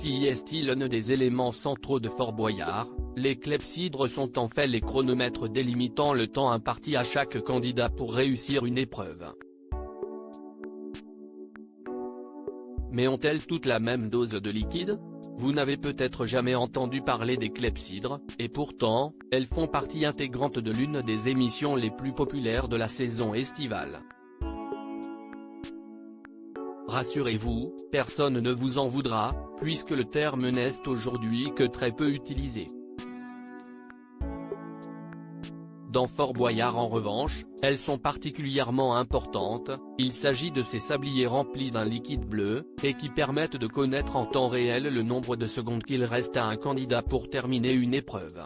Si est-il l'un des éléments centraux de Fort Boyard, les clepsydres sont en fait les chronomètres délimitant le temps imparti à chaque candidat pour réussir une épreuve. Mais ont-elles toutes la même dose de liquide? Vous n'avez peut-être jamais entendu parler des clepsydres, et pourtant, elles font partie intégrante de l'une des émissions les plus populaires de la saison estivale. Rassurez-vous, personne ne vous en voudra, puisque le terme n'est aujourd'hui que très peu utilisé. Dans Fort Boyard en revanche, elles sont particulièrement importantes, il s'agit de ces sabliers remplis d'un liquide bleu, et qui permettent de connaître en temps réel le nombre de secondes qu'il reste à un candidat pour terminer une épreuve.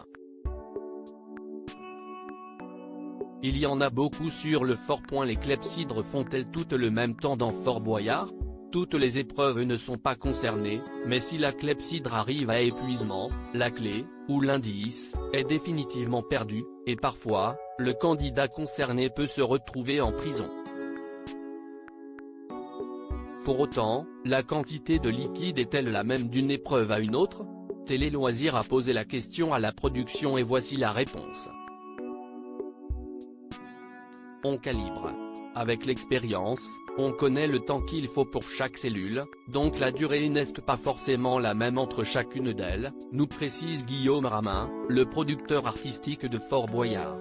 Il y en a beaucoup sur le fort. Les clepsydres font-elles toutes le même temps dans Fort Boyard? Toutes les épreuves ne sont pas concernées, mais si la clepsydre arrive à épuisement, la clé, ou l'indice, est définitivement perdue, et parfois, le candidat concerné peut se retrouver en prison. Pour autant, la quantité de liquide est-elle la même d'une épreuve à une autre? Télé Loisirs a posé la question à la production et voici la réponse. On calibre. Avec l'expérience, on connaît le temps qu'il faut pour chaque cellule, donc la durée n'est pas forcément la même entre chacune d'elles, nous précise Guillaume Ramin, le producteur artistique de Fort Boyard.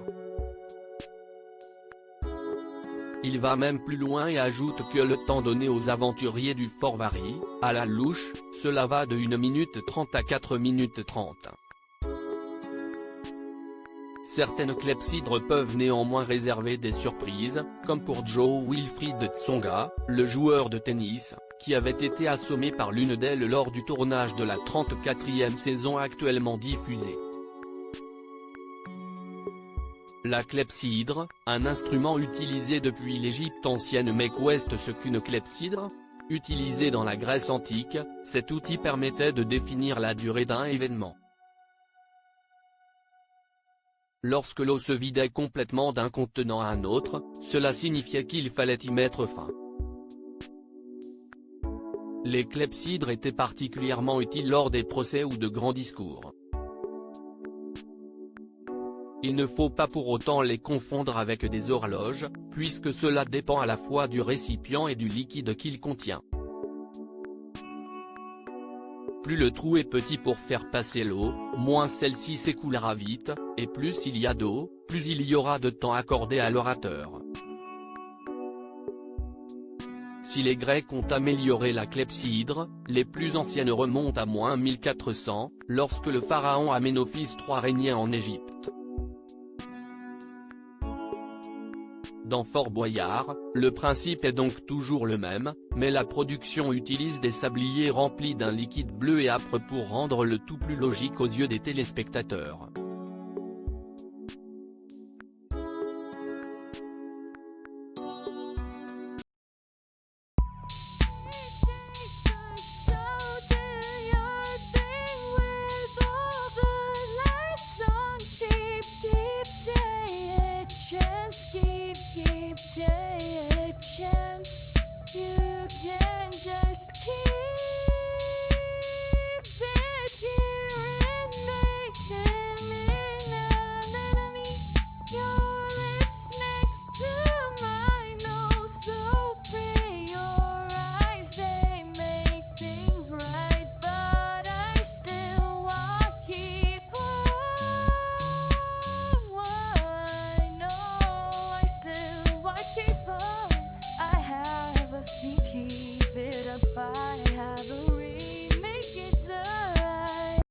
Il va même plus loin et ajoute que le temps donné aux aventuriers du fort varie, à la louche, cela va de 1 minute 30 à 4 minutes 30. Certaines clepsydres peuvent néanmoins réserver des surprises, comme pour Joe Wilfried Tsonga, le joueur de tennis, qui avait été assommé par l'une d'elles lors du tournage de la 34e saison actuellement diffusée. La clepsydre, un instrument utilisé depuis l'Égypte ancienne mais qu'est ce qu'une clepsydre? Utilisé dans la Grèce antique, cet outil permettait de définir la durée d'un événement. Lorsque l'eau se vidait complètement d'un contenant à un autre, cela signifiait qu'il fallait y mettre fin. Les clepsydres étaient particulièrement utiles lors des procès ou de grands discours. Il ne faut pas pour autant les confondre avec des horloges, puisque cela dépend à la fois du récipient et du liquide qu'il contient. Plus le trou est petit pour faire passer l'eau, moins celle-ci s'écoulera vite, et plus il y a d'eau, plus il y aura de temps accordé à l'orateur. Si les Grecs ont amélioré la clepsydre, les plus anciennes remontent à moins 1400, lorsque le pharaon Aménophis III régnait en Égypte. Dans Fort Boyard, le principe est donc toujours le même, mais la production utilise des sabliers remplis d'un liquide bleu et âpre pour rendre le tout plus logique aux yeux des téléspectateurs.